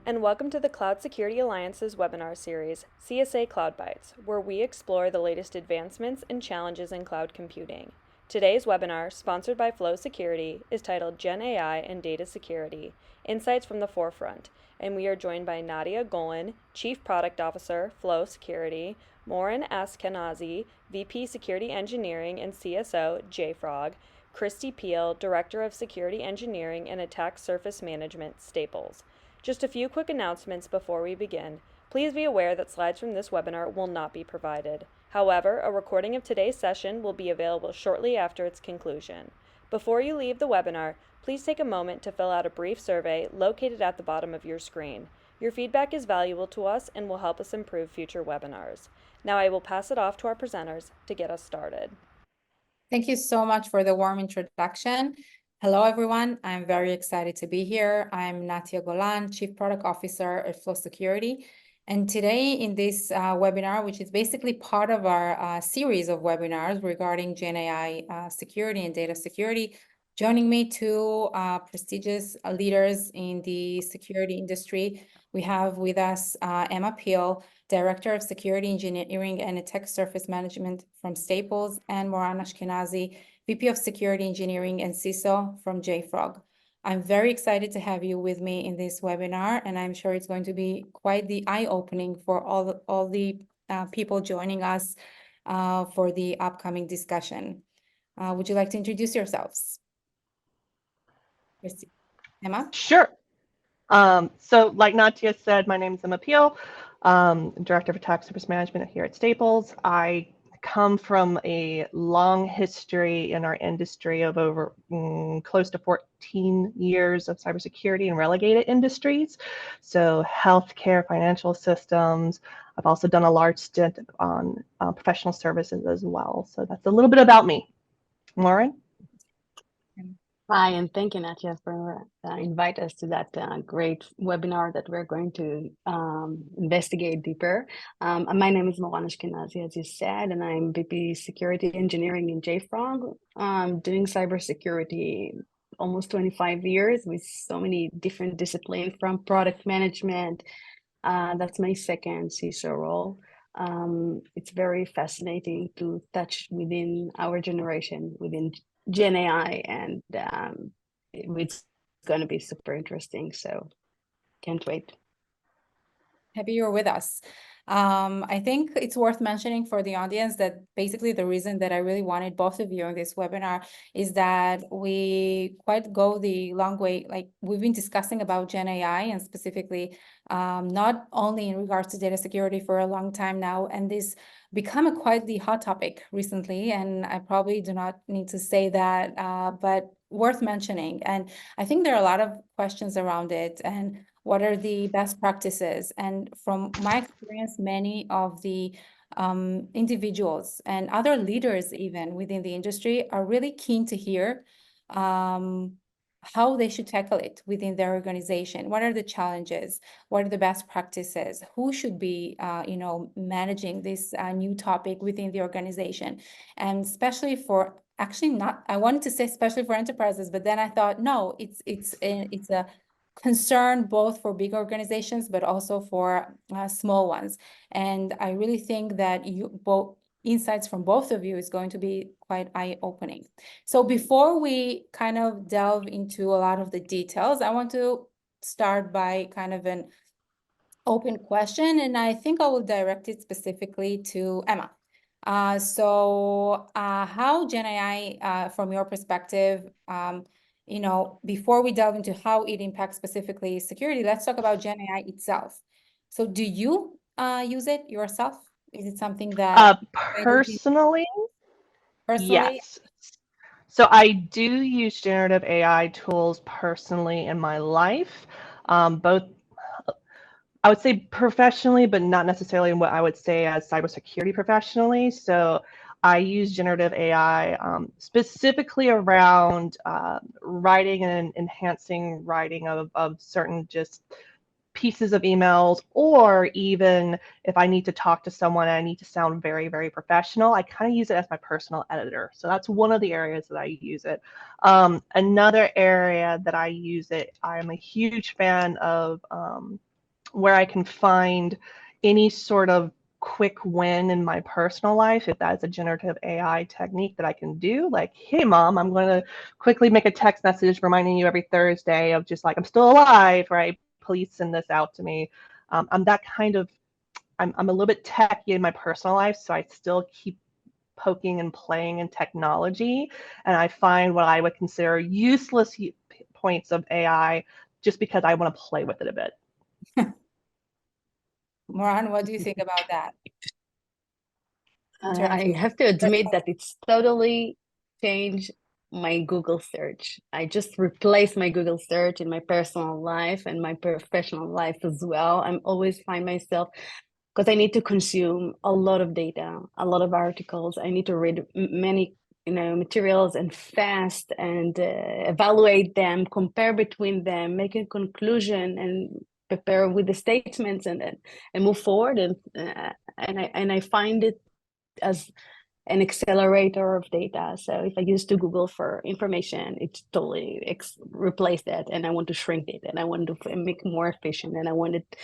and welcome to the Cloud Security Alliance's webinar series, CSA Cloud Bytes, where we explore the latest advancements and challenges in cloud computing. Today's webinar, sponsored by Flow Security, is titled GenAI and Data Security, Insights from the Forefront, and we are joined by Natia Golan, Chief Product Officer, Flow Security, Moran Ashkenazi, VP Security Engineering and CSO, JFrog, Christy Peel, Director of Security Engineering and Attack Surface Management, Staples. Just a few quick announcements before we begin. Please be aware that slides from this webinar will not be provided. However, a recording of today's session will be available shortly after its conclusion. Before you leave the webinar, please take a moment to fill out a brief survey located at the bottom of your screen. Your feedback is valuable to us and will help us improve future webinars. Now I will pass it off to our presenters to get us started. Thank you so much for the warm introduction. Hello, everyone. I'm very excited to be here. I'm Natia Golan, Chief Product Officer at Flow Security. And today in this webinar, which is basically part of our series of webinars regarding GenAI security and data security, joining me two prestigious leaders in the security industry. We have with us Emma Peel, Director of Security Engineering and Attack Surface Management from Staples, and Moran Ashkenazi, VP of Security Engineering and CISO from JFrog. I'm very excited to have you with me in this webinar, and I'm sure it's going to be quite the eye-opening for all the people joining us for the upcoming discussion. Would you like to introduce yourselves? Christy. Emma? Sure. So like Natia said, my name is Emma Peel, Director of Attack Surface Management here at Staples. I come from a long history in our industry of over close to 14 years of cybersecurity and relegated industries. So healthcare, financial systems. I've also done a large stint on professional services as well. So that's a little bit about me. Lauren? Hi, and thank you, Natia, for inviting us to that great webinar that we're going to investigate deeper. My name is Moran Ashkenazi, as you said, and I'm VP Security Engineering in JFrog, doing cybersecurity almost 25 years with so many different disciplines from product management. That's my second CISO role. It's very fascinating to touch within our generation, within GenAI, and it's going to be super interesting. So can't wait. Happy you're with us. I think it's worth mentioning for the audience that basically the reason that I really wanted both of you on this webinar is that we quite go the long way. Like we've been discussing about Gen AI and specifically not only in regards to data security for a long time now, and this become a quite the hot topic recently. And I probably do not need to say that, but worth mentioning. And I think there are a lot of questions around it. And what are the best practices? And from my experience, many of the individuals and other leaders even within the industry are really keen to hear how they should tackle it within their organization. What are the challenges? What are the best practices? Who should be, managing this new topic within the organization? And especially for actually not, I wanted to say especially for enterprises, but then I thought, no, it's a concern both for big organizations, but also for small ones. And I really think that both insights from both of you is going to be quite eye-opening. So before we kind of delve into a lot of the details, I want to start by kind of an open question, and I think I will direct it specifically to Emma. How GenAI, from your perspective, before we delve into how it impacts specifically security, let's talk about GenAI itself. So do you use it yourself? Is it something that personally, personally? yes. So I do use generative AI tools personally in my life, both I would say professionally, but not necessarily in what I would say as cybersecurity professionally. So I use generative AI specifically around writing and enhancing writing of certain just pieces of emails, or even if I need to talk to someone and I need to sound very, very professional, I kind of use it as my personal editor. So that's one of the areas that I use it. Another area that I use it, I'm a huge fan of where I can find any sort of quick win in my personal life, if that's a generative AI technique that I can do, like, hey mom, I'm going to quickly make a text message reminding you every Thursday of just like, I'm still alive, right? Please send this out to me. I'm that kind of, I'm a little bit techy in my personal life, so I still keep poking and playing in technology, and I find what I would consider useless points of AI just because I want to play with it a bit. Moran, what do you think about that? In terms I of have to admit that it's totally changed my Google search. I just replaced my Google search in my personal life and my professional life as well. I'm always find myself, because I need to consume a lot of data, a lot of articles. I need to read many, materials and fast and evaluate them, compare between them, make a conclusion, and prepare with the statements, and move forward. And I find it as an accelerator of data. So if I used to Google for information, it totally replaced that, and I want to shrink it, and I want to make more efficient, and I want it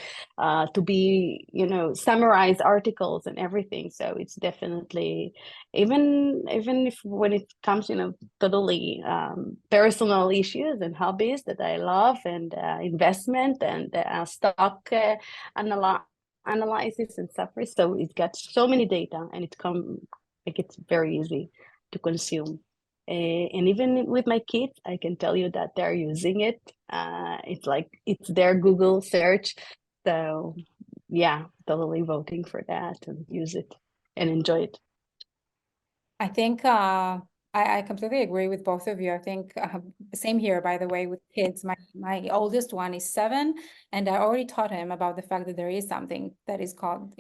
to be, summarize articles and everything. So it's definitely, even if when it comes, totally personal issues and hobbies that I love, and investment and stock analysis and stuff. So it gets so many data, and it's very easy to consume. And even with my kids, I can tell you that they're using it. It's like it's their Google search. So yeah, totally voting for that and use it and enjoy it. I think I completely agree with both of you. I think same here, by the way, with kids. My oldest one is 7, and I already taught him about the fact that there is something that is called,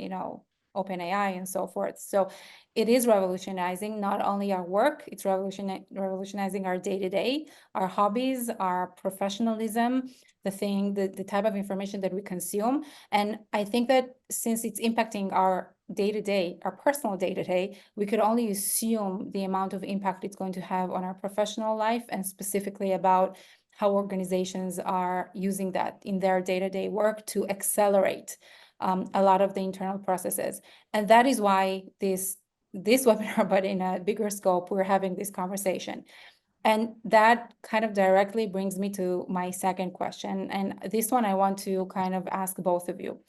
OpenAI and so forth. So it is revolutionizing not only our work, it's revolutionizing our day-to-day, our hobbies, our professionalism, the type of information that we consume. And I think that since it's impacting our day-to-day, our personal day-to-day, we could only assume the amount of impact it's going to have on our professional life, and specifically about how organizations are using that in their day-to-day work to accelerate a lot of the internal processes. And that is why this webinar, but in a bigger scope, we're having this conversation. And that kind of directly brings me to my second question. And this one I want to kind of ask both of you.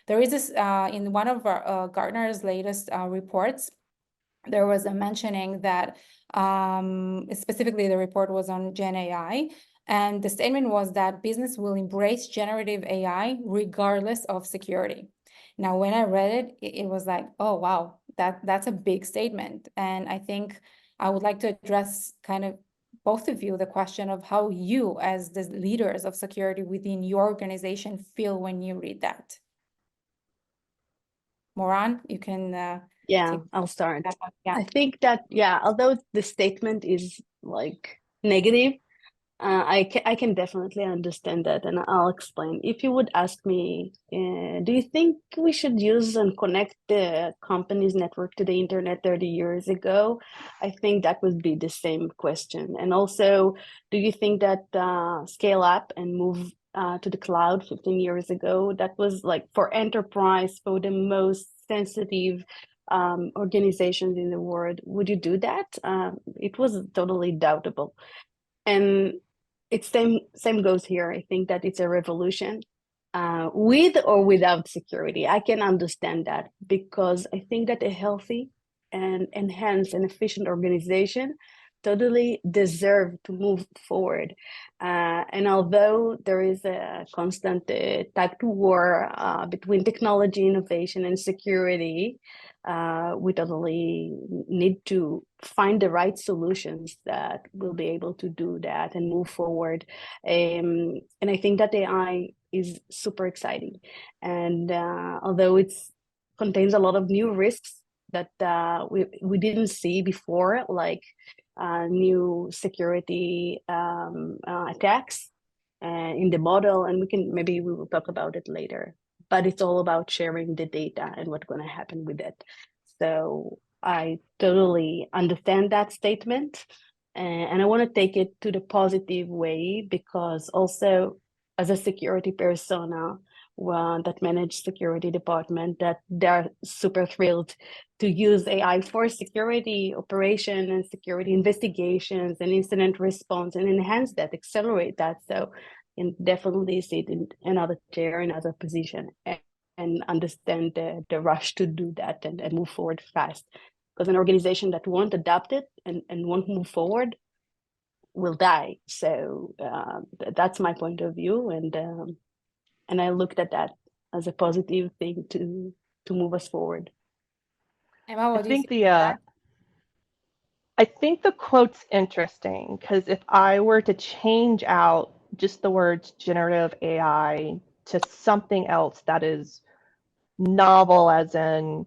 There is this, in one of our, Gartner's latest reports, there was a mentioning that specifically the report was on GenAI. And the statement was that business will embrace generative AI regardless of security. Now, when I read it, it was like, oh, wow, that's a big statement. And I think I would like to address kind of both of you the question of how you, as the leaders of security within your organization, feel when you read that. Moran, you can Yeah, I'll start. Yeah. I think that, although the statement is like negative, I can definitely understand that, and I'll explain. If you would ask me, do you think we should use and connect the company's network to the internet 30 years ago? I think that would be the same question. And also, do you think that scale up and move to the cloud 15 years ago, that was like for enterprise, for the most sensitive organizations in the world, would you do that? It was totally doubtable. And it's same goes here. I think that it's a revolution, with or without security. I can understand that, because I think that a healthy and enhanced and efficient organization totally deserve to move forward. And although there is a constant tug to war between technology, innovation, and security, we totally need to find the right solutions that will be able to do that and move forward. And I think that AI is super exciting. And although it contains a lot of new risks that we didn't see before, like new security attacks in the model, and maybe we will talk about it later. But it's all about sharing the data and what's going to happen with it. So I totally understand that statement, and I want to take it to the positive way, because also as a security persona, that manage security department, that they're super thrilled to use AI for security operation and security investigations and incident response and enhance that, accelerate that. So you can definitely see it in another chair, another position, and understand the rush to do that and move forward fast. Because an organization that won't adapt it and won't move forward will die. So that's my point of view, and I looked at that as a positive thing to move us forward. Emma, I what do you think think about that? I think the quote's interesting because if I were to change out just the words generative AI to something else that is novel, as in,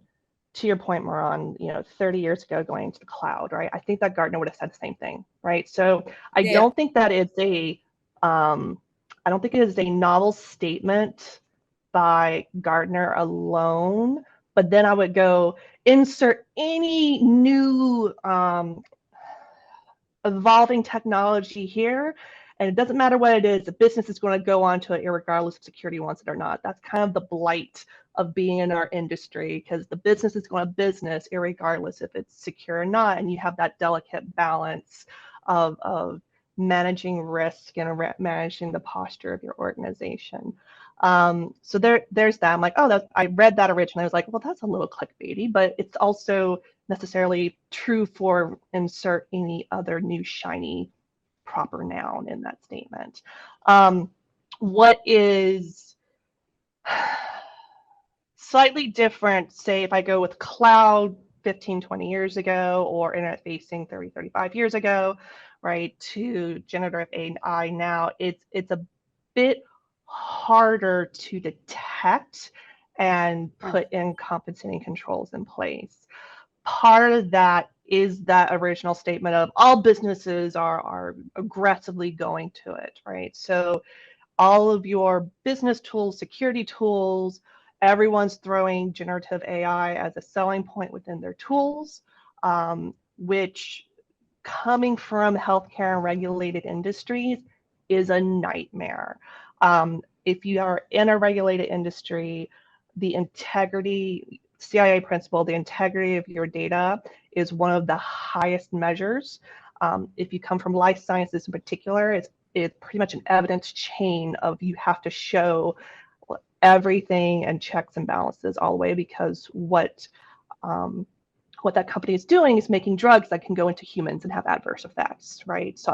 to your point, Moran, 30 years ago going to the cloud, right? I think that Gartner would have said the same thing, right? So I Yeah. don't think that it's I don't think it is a novel statement by Gartner alone, but then I would go insert any new evolving technology here, and it doesn't matter what it is, the business is going to go on to it regardless if security wants it or not. That's kind of the blight of being in our industry, because the business is going to business regardless if it's secure or not, and you have that delicate balance of managing risk and managing the posture of your organization. So there's that. I'm like, oh, I read that originally. I was like, well, that's a little clickbaity, but it's also necessarily true for insert any other new shiny proper noun in that statement. What is slightly different, say if I go with cloud 15, 20 years ago, or internet facing 30, 35 years ago, right, to generative AI now, it's a bit harder to detect and put in compensating controls in place. Part of that is that original statement of all businesses are aggressively going to it, right? So all of your business tools, security tools, everyone's throwing generative AI as a selling point within their tools, which, coming from healthcare and regulated industries, is a nightmare. If you are in a regulated industry, the integrity, CIA principle, the integrity of your data is one of the highest measures. If you come from life sciences in particular, it's pretty much an evidence chain of you have to show everything and checks and balances all the way, because what that company is doing is making drugs that can go into humans and have adverse effects, right? So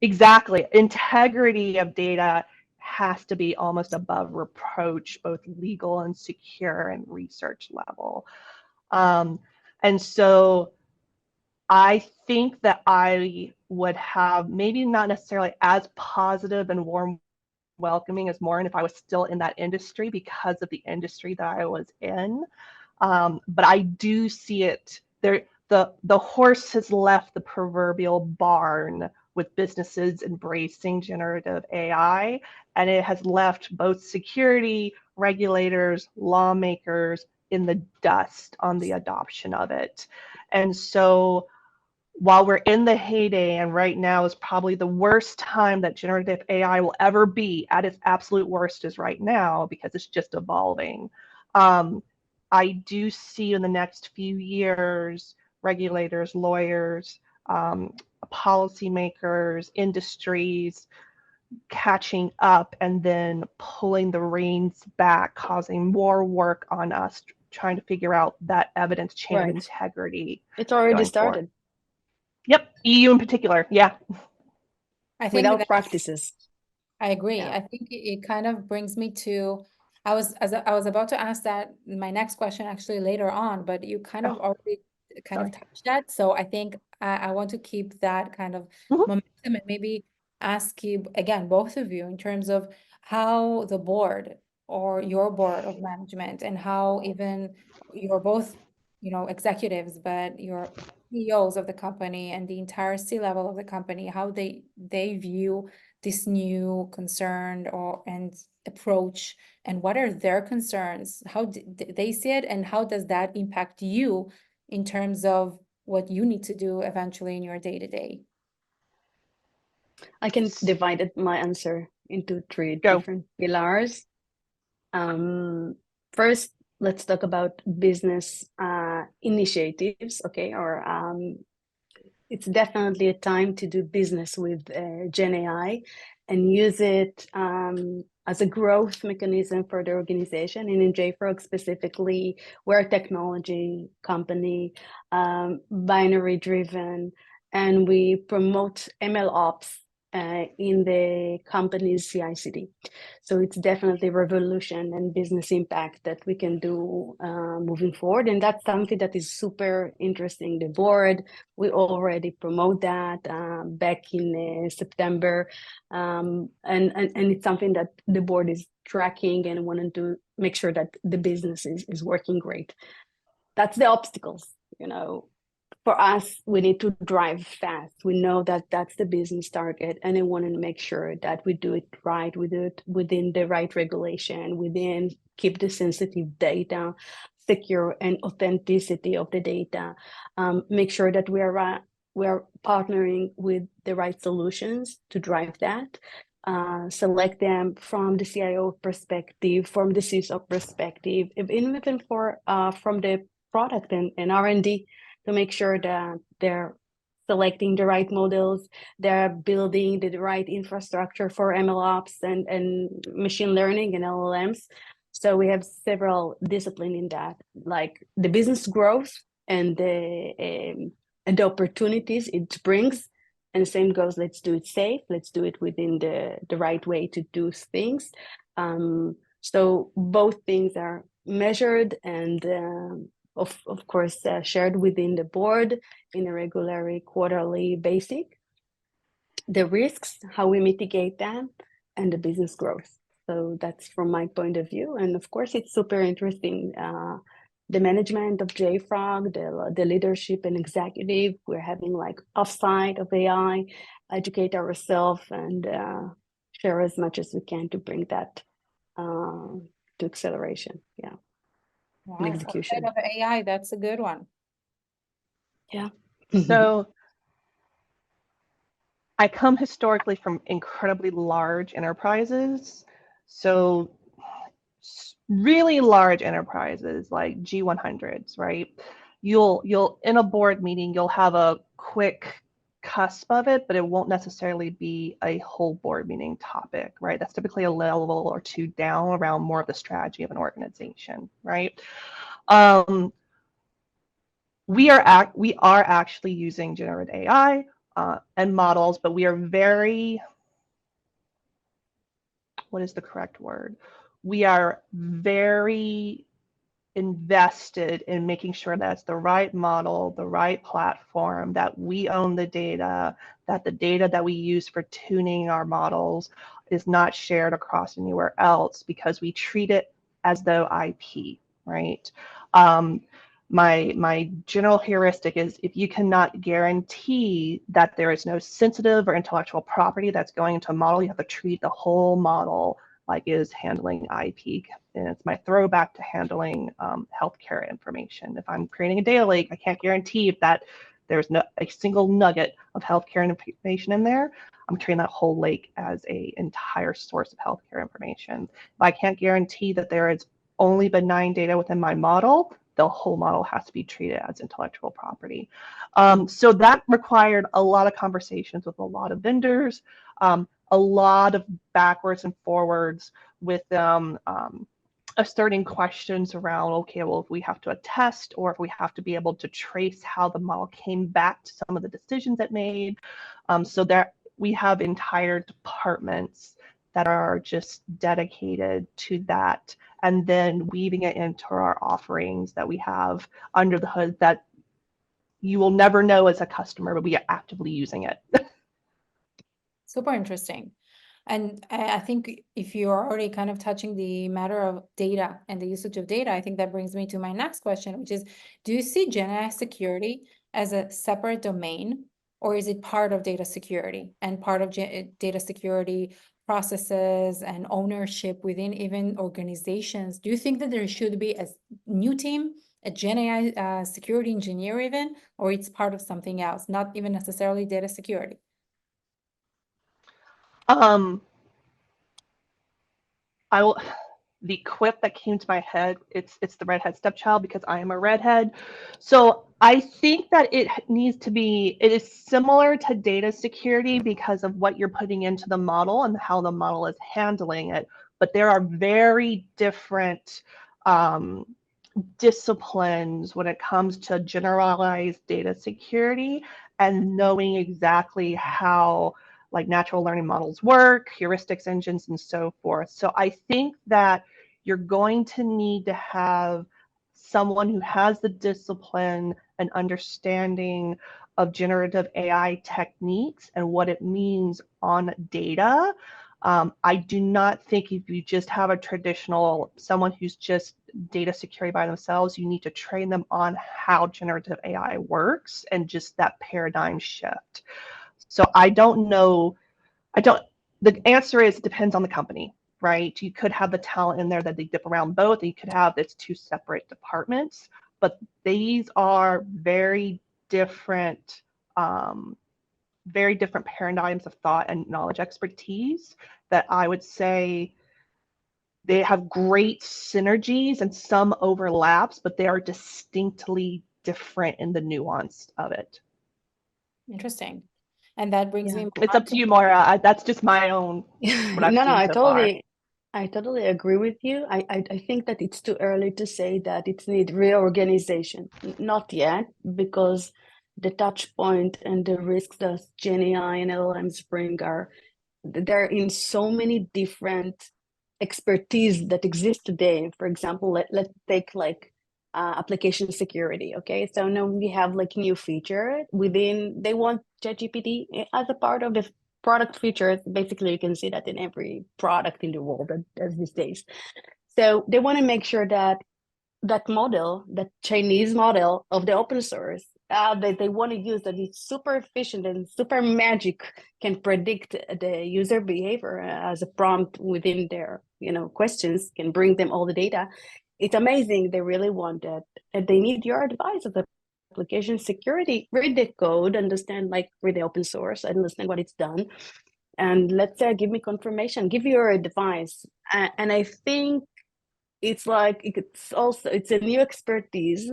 exactly, integrity of data has to be almost above reproach, both legal and secure and research level. And so I think that I would have maybe not necessarily as positive and warm welcoming as Moran if I was still in that industry, because of the industry that I was in. But I do see it there. The horse has left the proverbial barn with businesses embracing generative AI, and it has left both security regulators, lawmakers in the dust on the adoption of it. And so while we're in the heyday, and right now is probably the worst time that generative AI will ever be, at its absolute worst is right now, because it's just evolving. I do see in the next few years, regulators, lawyers, policymakers, industries catching up and then pulling the reins back, causing more work on us trying to figure out that evidence chain of integrity. It's already started. Yep, EU in particular, yeah. I think without practices. I agree. Yeah. I think it kind of brings me to, I was about to ask that my next question actually later on, but you kind of already of touched that. So I think I want to keep that kind of momentum and maybe ask you again, both of you, in terms of how the board or your board of management, and how even you're both, executives, but you're CEOs of the company and the entire C-level of the company, how they view this new concern and approach, and what are their concerns, how they see it, and how does that impact you in terms of what you need to do eventually in your day-to-day? I can divide my answer into three Go. different pillars. First, let's talk about business initiatives, okay? Or it's definitely a time to do business with GenAI and use it as a growth mechanism for the organization. And in JFrog specifically, we're a technology company, binary driven, and we promote ML ops in the company's CI/CD. So it's definitely revolution and business impact that we can do moving forward. And that's something that is super interesting. The board, we already promote that back in September. And it's something that the board is tracking and wanting to make sure that the business is working great. That's the obstacles, you know. For us, we need to drive fast. We know that that's the business target, and I want to make sure that we do it right, we do it within the right regulation, within keep the sensitive data secure and authenticity of the data. Make sure that we are partnering with the right solutions to drive that. Select them from the CIO perspective, from the CISO perspective, even from the product and R&D, to make sure that they're selecting the right models, they're building the right infrastructure for MLOps and machine learning and LLMs. So we have several disciplines in that, like the business growth and the opportunities it brings. And the same goes, let's do it safe, let's do it within the right way to do things. So both things are measured and of course shared within the board in a regular quarterly basis. The risks, how we mitigate them, and the business growth. So that's from my point of view. And of course, it's super interesting. The management of JFrog, the leadership and executive, we're having like offsite of AI, educate ourselves and share as much as we can to bring that to acceleration. Yeah. Wow, and execution. offsite of AI, that's a good one. Yeah. So I come historically from incredibly large enterprises. So really large enterprises like G100s, right? You'll in a board meeting, you'll have a quick cusp of it, but it won't necessarily be a whole board meeting topic, right? That's typically a level or two down around more of the strategy of an organization, right? We are actually using generative AI and models, but we are very, what is the correct word? We are very invested in making sure that it's the right model, the right platform, that we own the data, that the data that we use for tuning our models is not shared across anywhere else, because we treat it as though IP, right? My general heuristic is, if you cannot guarantee that there is no sensitive or intellectual property that's going into a model, you have to treat the whole model like it is handling IP. And it's my throwback to handling healthcare information. If I'm creating a data lake, I can't guarantee that there's a single nugget of healthcare information in there. I'm treating that whole lake as an entire source of healthcare information. If I can't guarantee that there is only benign data within my model, the whole model has to be treated as intellectual property. So that required a lot of conversations with a lot of vendors, a lot of backwards and forwards with them, asserting questions around, okay, well, if we have to attest, or if we have to be able to trace how the model came back to some of the decisions it made, so that we have entire departments that are just dedicated to that, and then weaving it into our offerings that we have under the hood that you will never know as a customer, but we are actively using it. Super interesting. And I think if you're already kind of touching the matter of data and the usage of data, I think that brings me to my next question, which is, do you see GenAI security as a separate domain, or is it part of data security and part of data security processes and ownership within even organizations? Do you think that there should be a new team, a GenAI security engineer even, or it's part of something else, not even necessarily data security? the quip that came to my head, it's the redhead stepchild because I am a redhead. So I think that it is similar to data security because of what you're putting into the model and how the model is handling it. But there are very different disciplines when it comes to generalized data security and knowing exactly how like natural learning models work, heuristics engines, and so forth. So I think that you're going to need to have someone who has the discipline and understanding of generative AI techniques and what it means on data. I do not think if you just have a traditional, someone who's just data security by themselves, you need to train them on how generative AI works and just that paradigm shift. So I don't know, the answer is it depends on the company, right? You could have the talent in there that they dip around both. You could have it's two separate departments, but these are very different paradigms of thought and knowledge expertise that I would say they have great synergies and some overlaps, but they are distinctly different in the nuance of it. Interesting. And that brings me. It's up to you, Moira. That's just my own, what I've No, seen so far. I totally agree with you. I think that it's too early to say that it needs reorganization. Not yet, because the touch point and the risks that GenAI and LLMs bring they're in so many different expertise that exist today. For example, let's take like application security. Okay, so now we have like new feature within. They want ChatGPT as a part of the product features. Basically, you can see that in every product in the world as these days. So they want to make sure that that model, that Chinese model of the open source, that they want to use, that it's super efficient and super magic, can predict the user behavior as a prompt within their questions, can bring them all the data. It's amazing. They really want that, and they need your advice as application security. Read the code, read the open source, understand what it's done, and let's say give me confirmation, give your advice. And I think it's a new expertise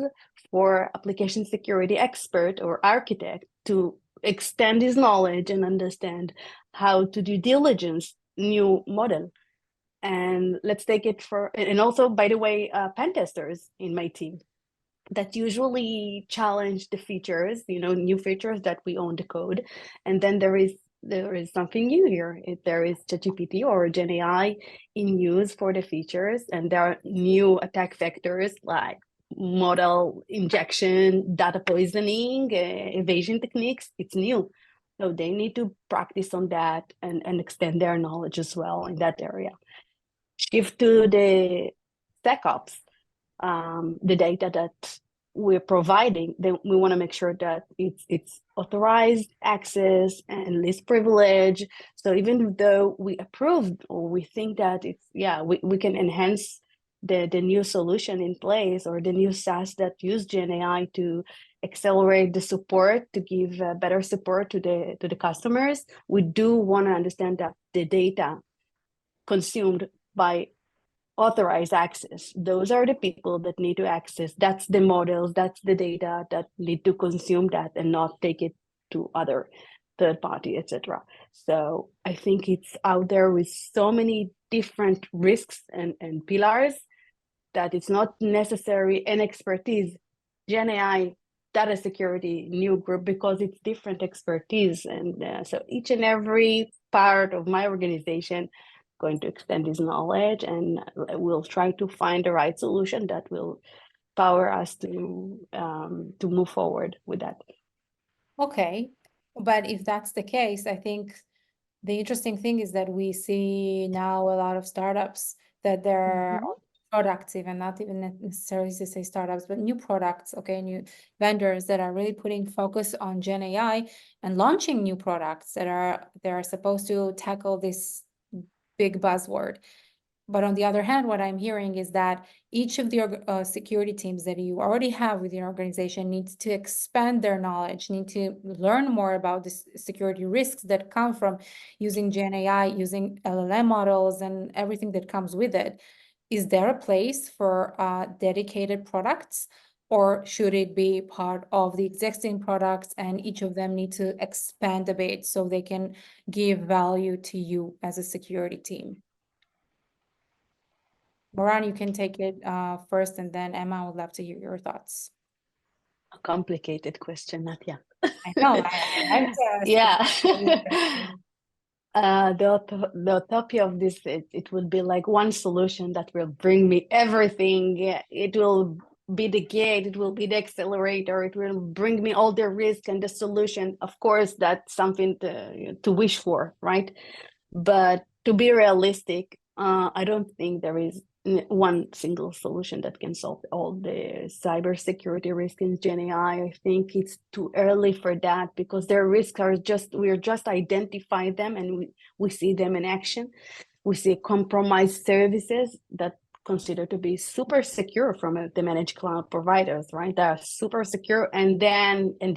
for application security expert or architect to extend his knowledge and understand how to do diligence new model. And let's take it and also, by the way, pen testers in my team that usually challenge the features, new features that we own the code. And then there is something new here. There is ChatGPT or GenAI in use for the features, and there are new attack vectors like model injection, data poisoning, evasion techniques. It's new. So they need to practice on that and extend their knowledge as well in that area. Shift to the SecOps. The data that we're providing, then we want to make sure that it's authorized access and least privilege. So even though we approved or we think that we can enhance the new solution in place, or the new SaaS that use GenAI to accelerate the support, to give better support to the customers, we do want to understand that the data consumed by authorized access, those are the people that need to access. That's the models, that's the data that need to consume that and not take it to other third party, etc. So I think it's out there with so many different risks and pillars that it's not necessary an expertise, GenAI, data security, new group, because it's different expertise. And so each and every part of my organization going to extend his knowledge, and we'll try to find the right solution that will power us to move forward with that. Okay, but if that's the case, I think the interesting thing is that we see now a lot of startups that they're products, even not even necessarily to say startups, but new products, okay, new vendors that are really putting focus on Gen AI and launching new products that are supposed to tackle this big buzzword. But on the other hand, what I'm hearing is that each of the security teams that you already have within your organization needs to expand their knowledge, need to learn more about the security risks that come from using GenAI, using LLM models, and everything that comes with it. Is there a place for dedicated products, or should it be part of the existing products and each of them need to expand a bit so they can give value to you as a security team? Moran, you can take it first, and then Emma, I would love to hear your thoughts. A complicated question, Natia. I know, I like to ask. Yeah. The utopia of this, it would be like one solution that will bring me everything. Yeah, it will be the gate, it will be the accelerator, it will bring me all the risk and the solution. Of course, that's something to wish for, right? But to be realistic, I don't think there is one single solution that can solve all the cybersecurity risk in GenAI. I think it's too early for that because their risks are we're just identifying them and we see them in action. We see compromised services that considered to be super secure from the managed cloud providers, right? They are super secure, and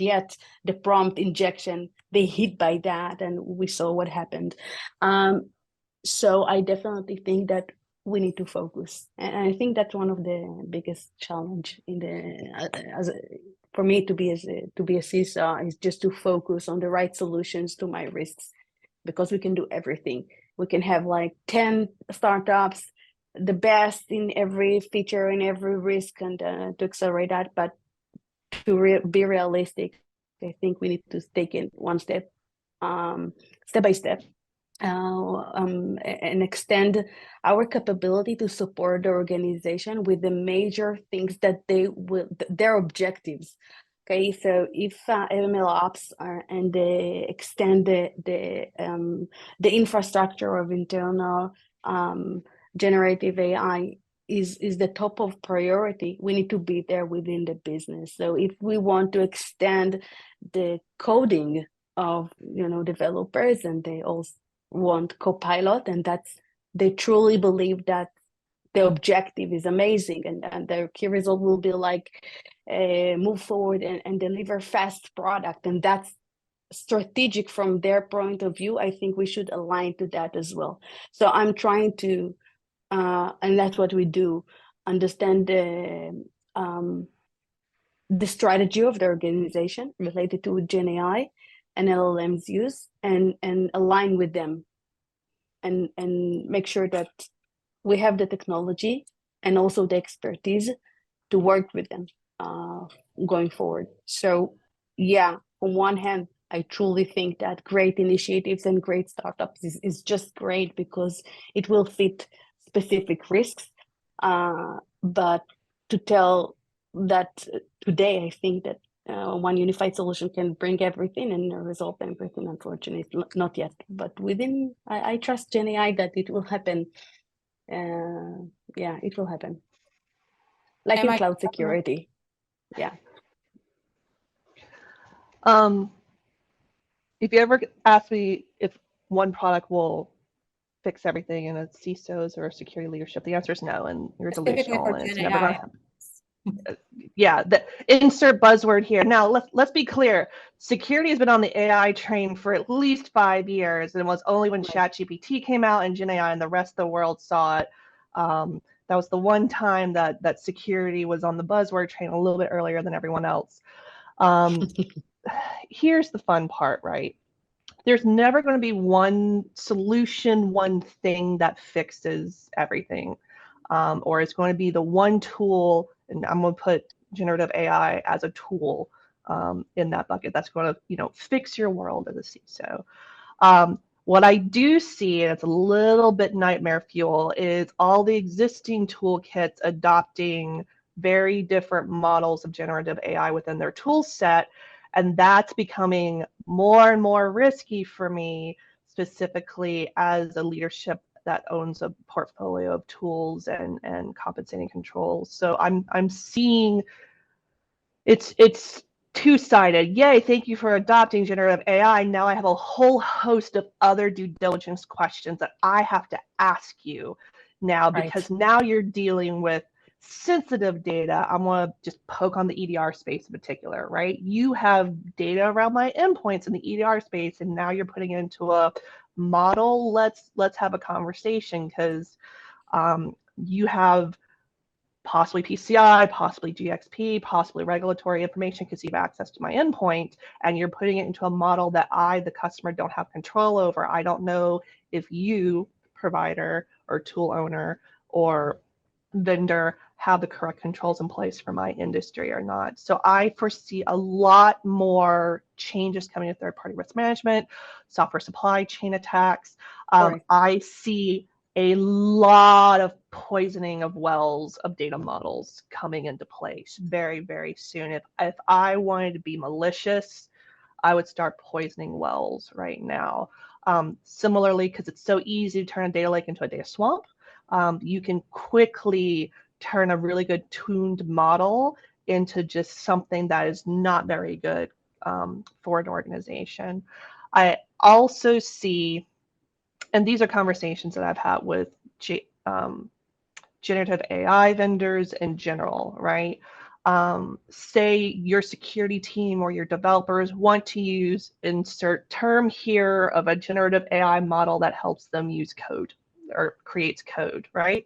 yet the prompt injection, they hit by that, and we saw what happened. So I definitely think that we need to focus, and I think that's one of the biggest challenge for me to be a CISO is just to focus on the right solutions to my risks, because we can do everything. We can have like 10 startups, the best in every feature, in every risk, and to accelerate that. But to be realistic, I think we need to take it one step by step, and extend our capability to support the organization with the major things that their objectives. Okay, so if ML ops and they extend the infrastructure of internal generative AI is the top of priority, we need to be there within the business. So if we want to extend the coding of developers, and they also want Copilot, and they truly believe that the objective is amazing, and their key result will be like move forward and deliver fast product, and that's strategic from their point of view. I think we should align to that as well. So I'm trying to and that's what we do, understand the strategy of the organization related to GenAI and LLM's use, and align with them, and make sure that we have the technology and also the expertise to work with them going forward. So yeah, on one hand, I truly think that great initiatives and great startups is just great because it will fit specific risks. But to tell that today, I think that one unified solution can bring everything and resolve everything. Unfortunately, not yet. But I trust GenAI that it will happen. Yeah, it will happen. Like in cloud security. Yeah. If you ever ask me if one product will fix everything in a CISOs or security leadership, the answer is no, and you're delusional, and it's never going to happen. Yeah, insert buzzword here. Now, let's be clear. Security has been on the AI train for at least 5 years, and it was only when ChatGPT came out and GenAI and the rest of the world saw it. That was the one time that security was on the buzzword train a little bit earlier than everyone else. Here's the fun part, right? There's never going to be one solution, one thing that fixes everything, or it's going to be the one tool, and I'm going to put generative AI as a tool in that bucket that's going to, fix your world as a CISO. What I do see, and it's a little bit nightmare fuel, is all the existing toolkits adopting very different models of generative AI within their tool set. And that's becoming more and more risky for me, specifically as a leadership that owns a portfolio of tools and compensating controls. So I'm seeing it's two-sided. Yay, thank you for adopting generative AI. Now I have a whole host of other due diligence questions that I have to ask you. now, Right. because now you're dealing with sensitive data. I'm going to just poke on the EDR space in particular, right? You have data around my endpoints in the EDR space, and now you're putting it into a model. Let's have a conversation, because you have possibly PCI, possibly GXP, possibly regulatory information because you have access to my endpoint, and you're putting it into a model that I, the customer, don't have control over. I don't know if you, provider or tool owner or vendor, have the correct controls in place for my industry or not. So I foresee a lot more changes coming to third-party risk management, software supply chain attacks. I see a lot of poisoning of wells of data models coming into place very, very soon. If I wanted to be malicious, I would start poisoning wells right now. Similarly, because it's so easy to turn a data lake into a data swamp, you can quickly turn a really good tuned model into just something that is not very good for an organization. I also see, and these are conversations that I've had with generative AI vendors in general, right? Say your security team or your developers want to use insert term here of a generative AI model that helps them use code or creates code, right?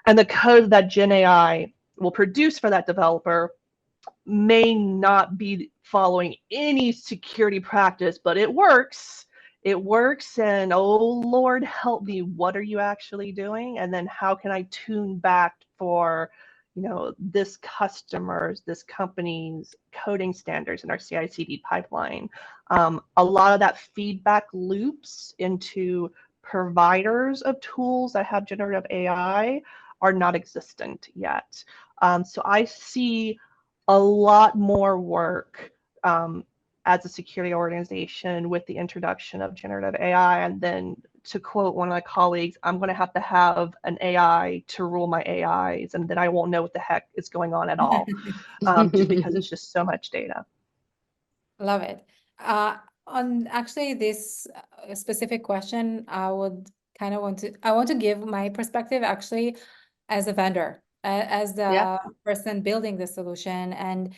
And the code that GenAI will produce for that developer may not be following any security practice, but it works. It works, and oh Lord help me, what are you actually doing? And then how can I tune back for, this customer's, this company's coding standards in our CI/CD pipeline? A lot of that feedback loops into providers of tools that have generative AI are not existent yet. So I see a lot more work as a security organization with the introduction of generative AI. And then, to quote one of my colleagues, I'm going to have an AI to rule my AIs, and then I won't know what the heck is going on at all, just because it's just so much data. Love it. On actually this specific question, I want to give my perspective actually as a vendor, as the person building the solution. And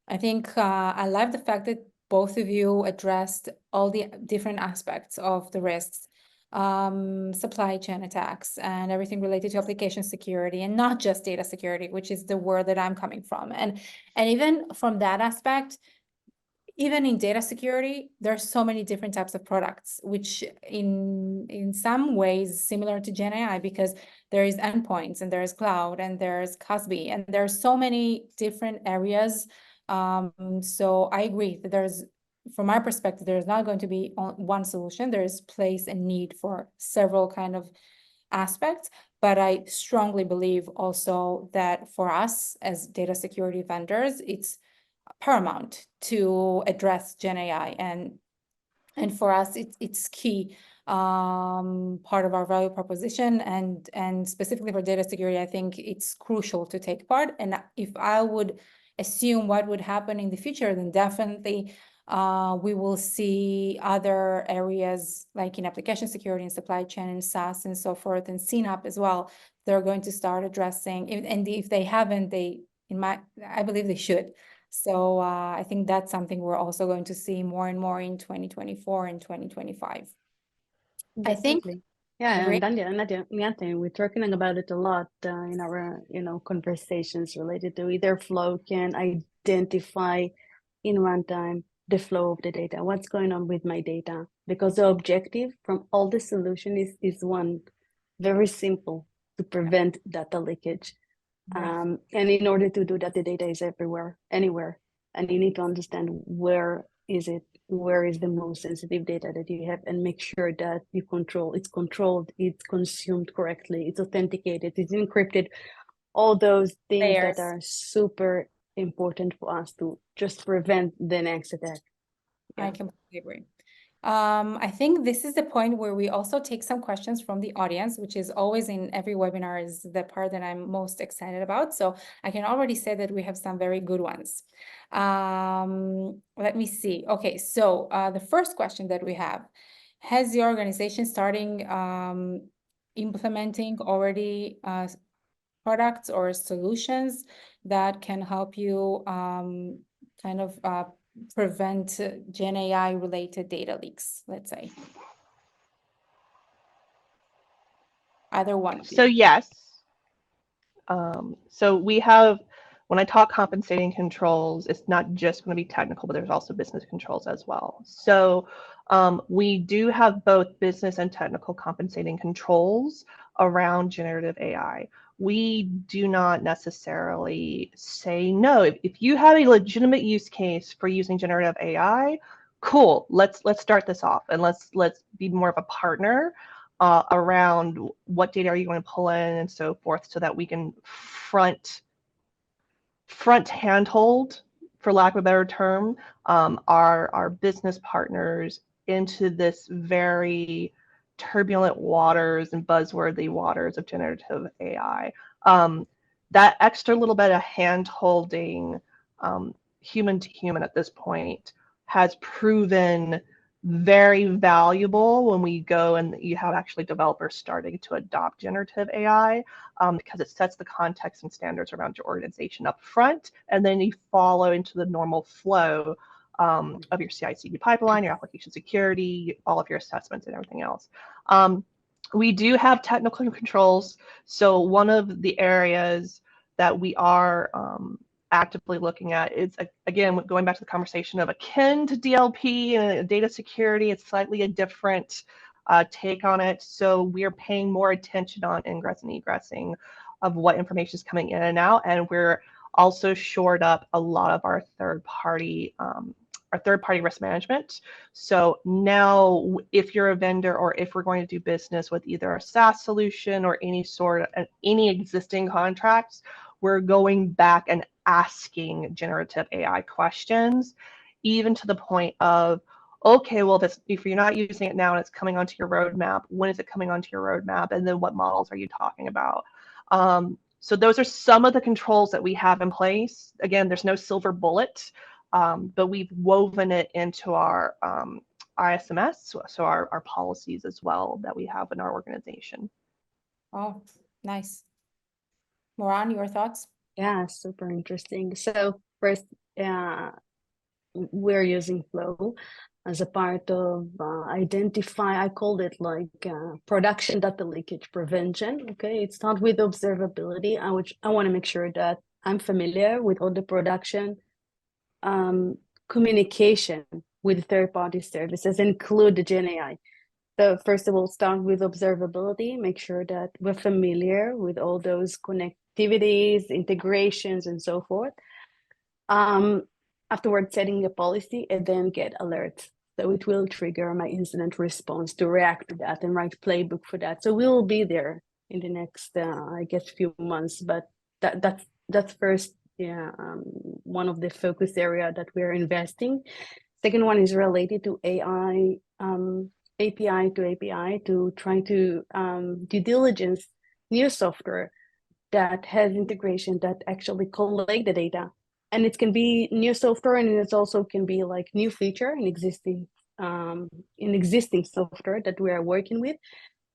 I think I love the fact that both of you addressed all the different aspects of the risks, supply chain attacks and everything related to application security, and not just data security, which is the word that I'm coming from. And even from that aspect, even in data security, there's so many different types of products, which in some ways similar to GenAI, because there is endpoints and there's cloud and there's CASB and there's so many different areas. So I agree that from my perspective, there's not going to be one solution. There's place and need for several kind of aspects, but I strongly believe also that for us as data security vendors, it's paramount to address GenAI, and for us it's key part of our value proposition, and specifically for data security, I think it's crucial to take part. And if I would assume what would happen in the future, then definitely we will see other areas like in application security and supply chain and SaaS and so forth, and CNAP as well. They're going to start addressing, and if they haven't, I believe they should. So I think that's something we're also going to see more and more in 2024 and 2025. Definitely. I think. Yeah, and Natia, we're talking about it a lot in our, conversations related to either Flow can identify in runtime the flow of the data, what's going on with my data, because the objective from all the solution is one, very simple, to prevent data leakage. And in order to do that, the data is everywhere, anywhere, and you need to understand where is the most sensitive data that you have, and make sure that it's controlled, it's consumed correctly, it's authenticated, it's encrypted, all those things that are super important for us to just prevent the next attack. I completely agree. I think this is the point where we also take some questions from the audience, which is always in every webinar, is the part that I'm most excited about. So I can already say that we have some very good ones. Let me see. Okay, so the first question that we have: has the organization starting implementing already products or solutions that can help you kind of prevent GenAI related data leaks, let's say? Either one of you. So yes. So we have, when I talk compensating controls, it's not just going to be technical, but there's also business controls as well. So we do have both business and technical compensating controls around generative AI. We do not necessarily say no. If you have a legitimate use case for using generative AI, cool. Let's start this off, and let's be more of a partner around what data are you going to pull in and so forth, so that we can front handhold, for lack of a better term, our business partners into this very turbulent waters and buzzworthy waters of generative AI. That extra little bit of hand holding, human to human at this point, has proven very valuable when we go and you have actually developers starting to adopt generative AI, because it sets the context and standards around your organization up front, and then you follow into the normal flow of your CI/CD pipeline, your application security, all of your assessments and everything else. We do have technical controls. So one of the areas that we are actively looking at is, again, going back to the conversation of akin to DLP and data security, it's slightly a different take on it. So we are paying more attention on ingress and egressing of what information is coming in and out, and we're also shored up a lot of our third-party risk management. So now, if you're a vendor or if we're going to do business with either a SaaS solution or any existing contracts, we're going back and asking generative AI questions, even to the point of, okay, well, if you're not using it now and it's coming onto your roadmap, when is it coming onto your roadmap? And then what models are you talking about? So those are some of the controls that we have in place. Again, there's no silver bullet, but we've woven it into our ISMS, so our policies as well that we have in our organization. Oh, nice. Moran, your thoughts? Yeah, super interesting. So first, we're using Flow as a part of I called it like production data leakage prevention. Okay, it's not with observability. I want to make sure that I'm familiar with all the production communication with third-party services, include the GenAI. So first of all, start with observability, make sure that we're familiar with all those connectivities, integrations, and so forth. Afterwards, setting a policy and then get alerts. So it will trigger my incident response to react to that and write playbook for that. So we will be there in the next, I guess, few months. But that's first, one of the focus area that we're investing. Second one is related to AI, API to API, to try to due diligence new software that has integration that actually collect the data. And it can be new software, and it also can be like new feature in existing software that we are working with,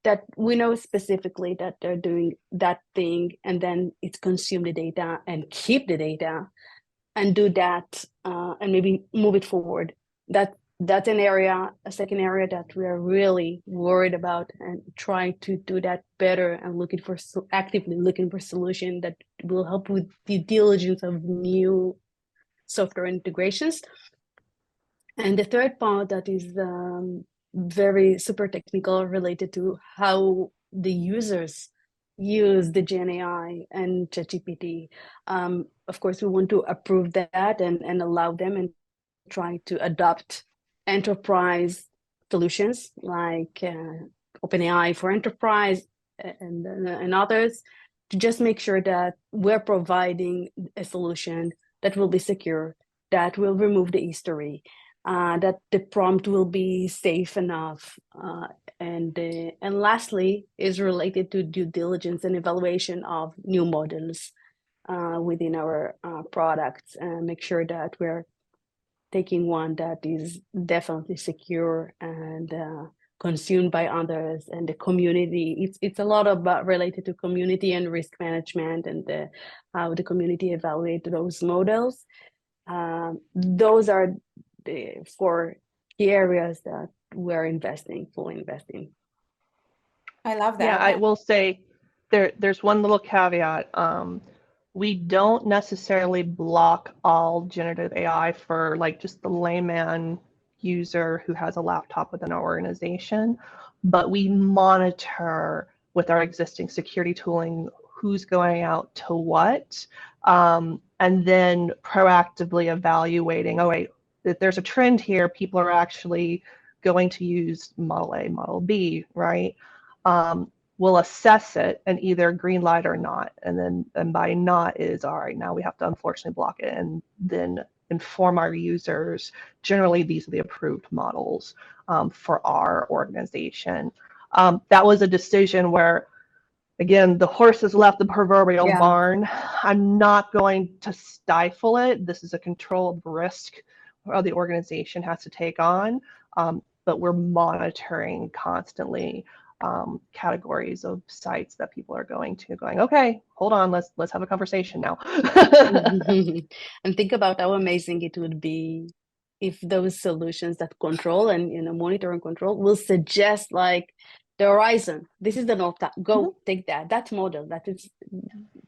that we know specifically that they're doing that thing, and then it's consume the data and keep the data and do that, and maybe move it forward. That's a second area that we are really worried about, and trying to do that better, and actively looking for solution that will help with due diligence of new software integrations. And the third part that is very super technical, related to how the users use the GenAI and ChatGPT. Of course, we want to approve that and allow them, and try to adopt enterprise solutions like OpenAI for enterprise and others, to just make sure that we're providing a solution that will be secure, that will remove the history, that the prompt will be safe enough, and lastly is related to due diligence and evaluation of new models within our products, and make sure that we're taking one that is definitely secure and consumed by others and the community. It's a lot about related to community and risk management and how the community evaluate those models. Those are the 4 key areas that we're fully investing. I love that. Yeah, I will say there's one little caveat. We don't necessarily block all generative AI for like just the layman user who has a laptop within our organization, but we monitor with our existing security tooling who's going out to what, and then proactively evaluating, oh wait, if there's a trend here, people are actually going to use Model A, Model B, right? We'll assess it and either green light or not. And by not is, all right, now we have to unfortunately block it and then inform our users. Generally, these are the approved models for our organization. That was a decision where, again, the horse has left the proverbial barn. I'm not going to stifle it. This is a controlled risk the organization has to take on, but we're monitoring constantly categories of sites that people are going, okay, hold on, let's have a conversation now. And think about how amazing it would be if those solutions that control and monitor and control will suggest like the horizon. This is the north. Go take that model. That is,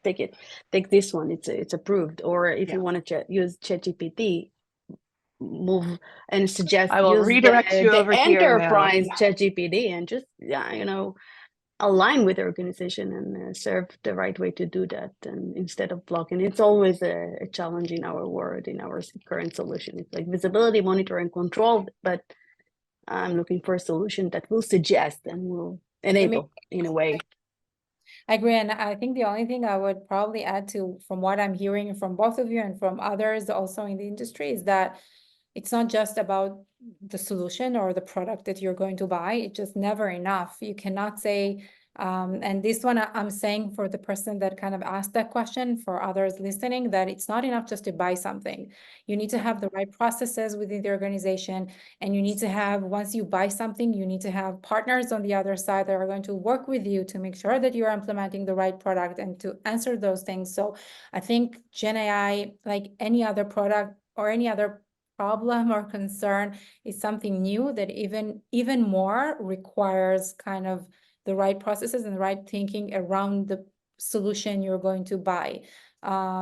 take this one. It's approved. Or if you want to use ChatGPT, move and suggest I will redirect you over here now. enterprise ChatGPT and just align with the organization and serve the right way to do that, and instead of blocking. It's always a challenge in our world, in our current solution. It's like visibility, monitor, and control, but I'm looking for a solution that will suggest and will enable in a way. I agree, and I think the only thing I would probably add to, from what I'm hearing from both of you and from others also in the industry, is that it's not just about the solution or the product that you're going to buy. It's just never enough. You cannot say, and this one I'm saying for the person that kind of asked that question, for others listening, that it's not enough just to buy something. You need to have the right processes within the organization, and you need to have, once you buy something, you need to have partners on the other side that are going to work with you to make sure that you're implementing the right product and to answer those things. So I think GenAI, like any other product or any other problem or concern, is something new that even more requires kind of the right processes and the right thinking around the solution you're going to buy,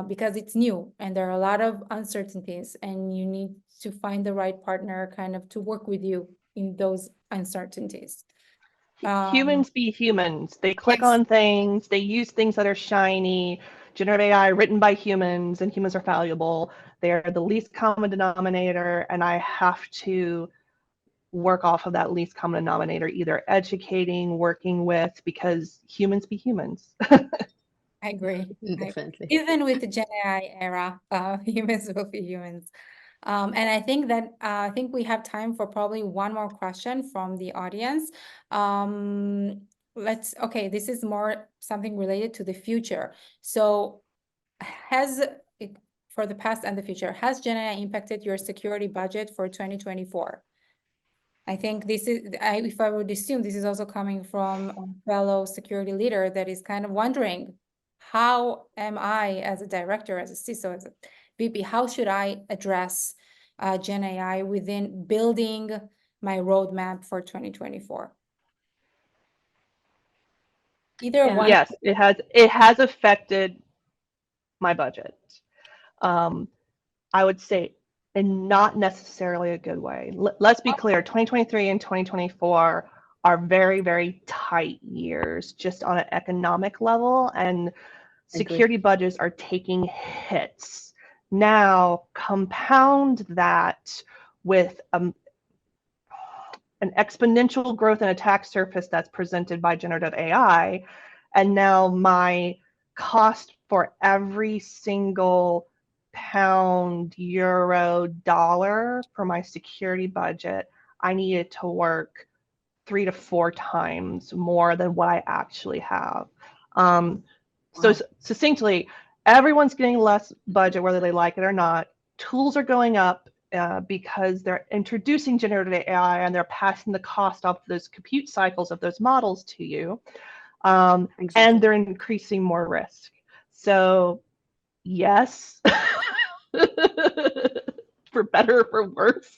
because it's new and there are a lot of uncertainties, and you need to find the right partner kind of to work with you in those uncertainties. Humans be humans. They click on things, they use things that are shiny. Generative AI written by humans, and humans are fallible. They're the least common denominator, and I have to work off of that least common denominator, either educating, working with, because humans be humans. I agree. Definitely. Even with the GenAI era, humans will be humans. And I think that we have time for probably one more question from the audience. Okay, this is more something related to the future. So for the past and the future, has GenAI impacted your security budget for 2024? I think this is, if I would assume, this is also coming from a fellow security leader that is kind of wondering, how am I, as a director, as a CISO, as a VP, how should I address GenAI within building my roadmap for 2024? Either one. Yes, it has affected my budget. I would say in not necessarily a good way. Let's be clear, 2023 and 2024 are very, very tight years just on an economic level, and security budgets are taking hits. Now, compound that with an exponential growth in attack surface that's presented by generative AI, and now my cost for every single pound, euro, dollar for my security budget, I needed to work 3 to 4 times more than what I actually have. So succinctly, everyone's getting less budget, whether they like it or not. Tools are going up, because they're introducing generative AI and they're passing the cost off those compute cycles of those models to you, Exactly. and they're increasing more risk. So yes, for better or for worse.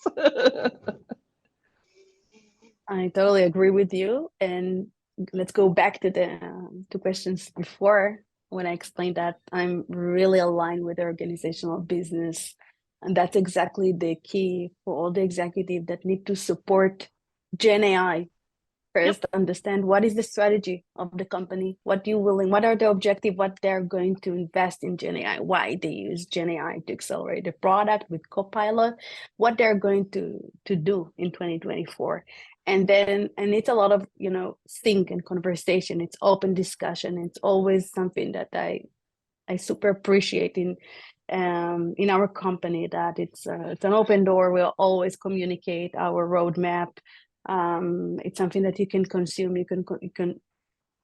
I totally agree with you. And let's go back to the questions before, when I explained that I'm really aligned with the organizational business. And that's exactly the key for all the executives that need to support Gen AI. First, understand what is the strategy of the company, what are the objectives, what they're going to invest in Gen AI, why they use Gen AI to accelerate the product with Copilot, what they're going to do in 2024. And it's a lot of, think and conversation. It's open discussion. It's always something that I super appreciate in our company, that it's an open door. We'll always communicate our roadmap. It's something that you can consume. You can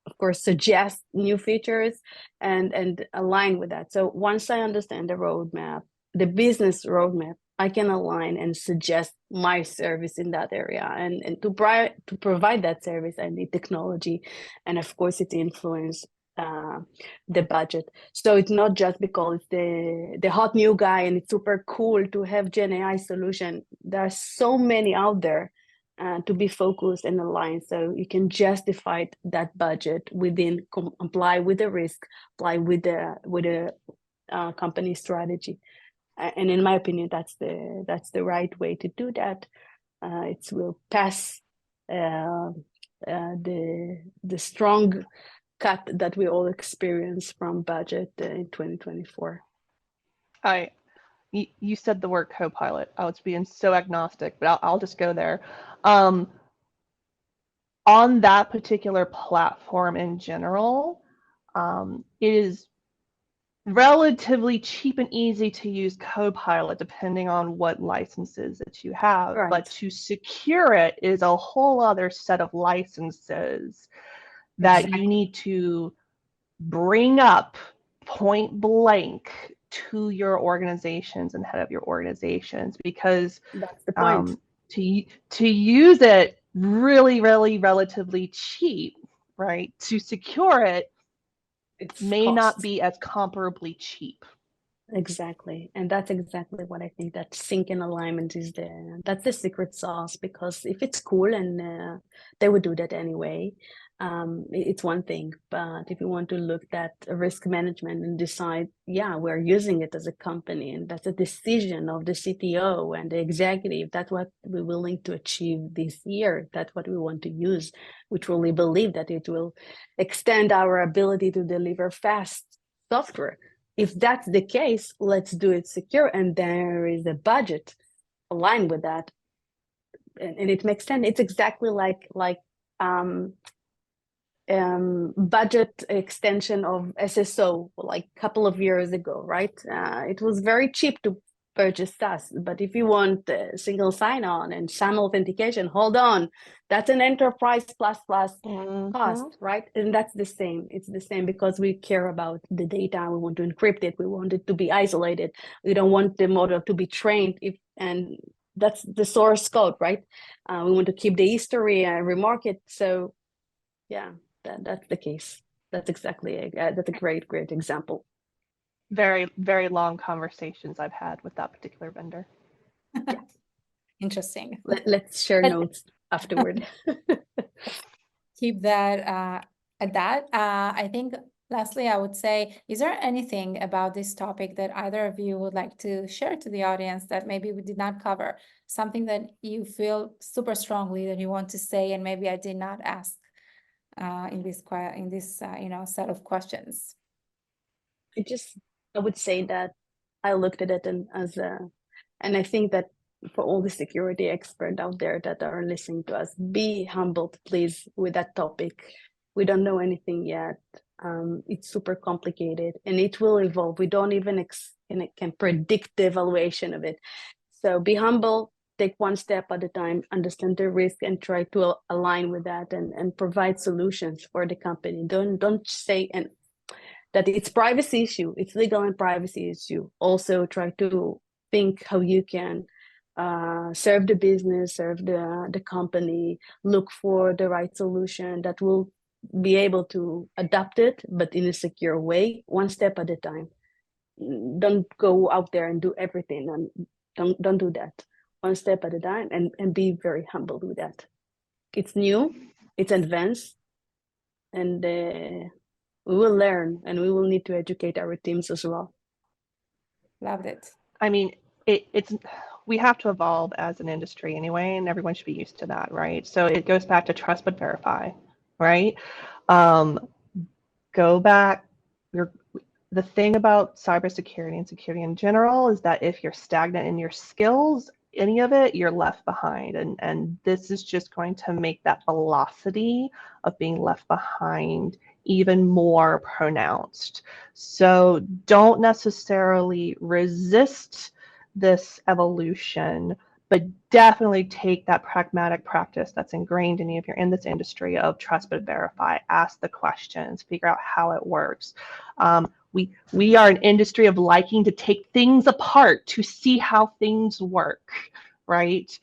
of course suggest new features and align with that. So once I understand the roadmap, the business roadmap, I can align and suggest my service in that area. And to provide that service, I need technology, and of course it influences the budget. So it's not just because it's the hot new guy and it's super cool to have Gen AI solution. There are so many out there to be focused and aligned, so you can justify that budget within, comply with the risk, apply with the company strategy. And in my opinion, that's the right way to do that. It will pass the strong cut that we all experience from budget in 2024. You said the word Copilot. I was being so agnostic, but I'll just go there. On that particular platform in general, it is relatively cheap and easy to use Copilot depending on what licenses that you have. Right. But to secure it is a whole other set of licenses that you need to bring up point blank to your organizations and head of your organizations, because that's the point. To use it really, really relatively cheap, right? To secure it, it may not be as comparably cheap. Exactly. And that's exactly what I think, that sync and alignment is that's the secret sauce. Because if it's cool and they would do that anyway, it's one thing. But if you want to look at risk management and decide, we're using it as a company, and that's a decision of the CTO and the executive, that's what we're willing to achieve this year. That's what we want to use. We truly believe that it will extend our ability to deliver fast software. If that's the case, let's do it secure, and there is a budget aligned with that, and it makes sense. It's exactly like budget extension of SSO like a couple of years ago, right? It was very cheap to purchase SaaS, but if you want single sign-on and SAM authentication, hold on, that's an enterprise plus cost, right? And that's the same. It's the same, because we care about the data. We want to encrypt it. We want it to be isolated. We don't want the model to be trained and that's the source code, right? We want to keep the history and remark it. So that's the case. That's exactly that's a great example. Very, very long conversations I've had with that particular vendor. Interesting. Let's share notes afterward. Keep that at that. I think lastly, I would say, is there anything about this topic that either of you would like to share to the audience that maybe we did not cover? Something that you feel super strongly that you want to say, and maybe I did not ask in this set of questions? I would say that I looked at it and I think that for all the security experts out there that are listening to us, be humbled, please, with that topic. We don't know anything yet. It's super complicated and it will evolve. We don't even can predict the evaluation of it. So be humble, take one step at a time, understand the risk, and try to align with that and provide solutions for the company. Don't say that it's privacy issue, it's legal and privacy issue. Also try to think how you can serve the business, serve the company, look for the right solution that will be able to adapt it, but in a secure way, one step at a time. Don't go out there and do everything, and don't do that. One step at a time, and be very humble with that. It's new, it's advanced, and we will learn, and we will need to educate our teams as well. Loved it. I mean, it's we have to evolve as an industry anyway, and everyone should be used to that, right? So it goes back to trust but verify, right? Go back. The thing about cybersecurity and security in general is that if you're stagnant in your skills, any of it, you're left behind. And this is just going to make that velocity of being left behind even more pronounced. So don't necessarily resist this evolution, but definitely take that pragmatic practice that's ingrained in you if you're in this industry of trust but verify, ask the questions, figure out how it works. We are an industry of liking to take things apart to see how things work, right?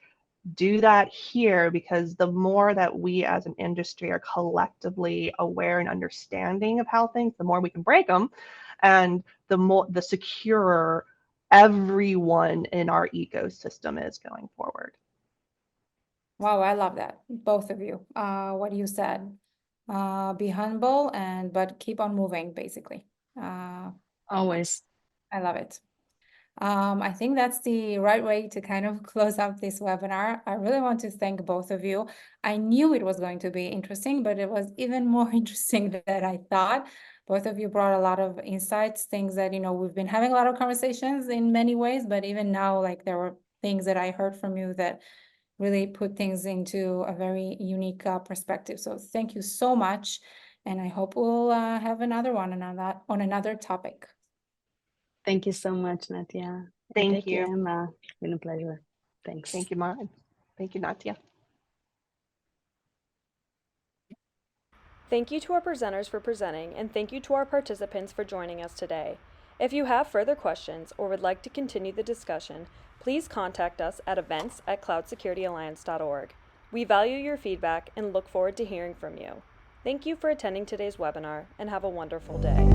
Do that here, because the more that we as an industry are collectively aware and understanding of how things, the more we can break them, and the securer everyone in our ecosystem is going forward. Wow, I love that, both of you. What you said, be humble but keep on moving, basically. Always. I love it. I think that's the right way to kind of close out this webinar. I really want to thank both of you. I knew it was going to be interesting, but it was even more interesting than I thought. Both of you brought a lot of insights, things that, we've been having a lot of conversations in many ways, but even now, like, there were things that I heard from you that really put things into a very unique perspective. So thank you so much. And I hope we'll have another one on another topic. Thank you so much, Natia. Thank you. Emma. It's been a pleasure. Thanks. Thank you, Moran. Thank you, Natia. Thank you to our presenters for presenting, and thank you to our participants for joining us today. If you have further questions or would like to continue the discussion, please contact us at events@cloudsecurityalliance.org. We value your feedback and look forward to hearing from you. Thank you for attending today's webinar, and have a wonderful day.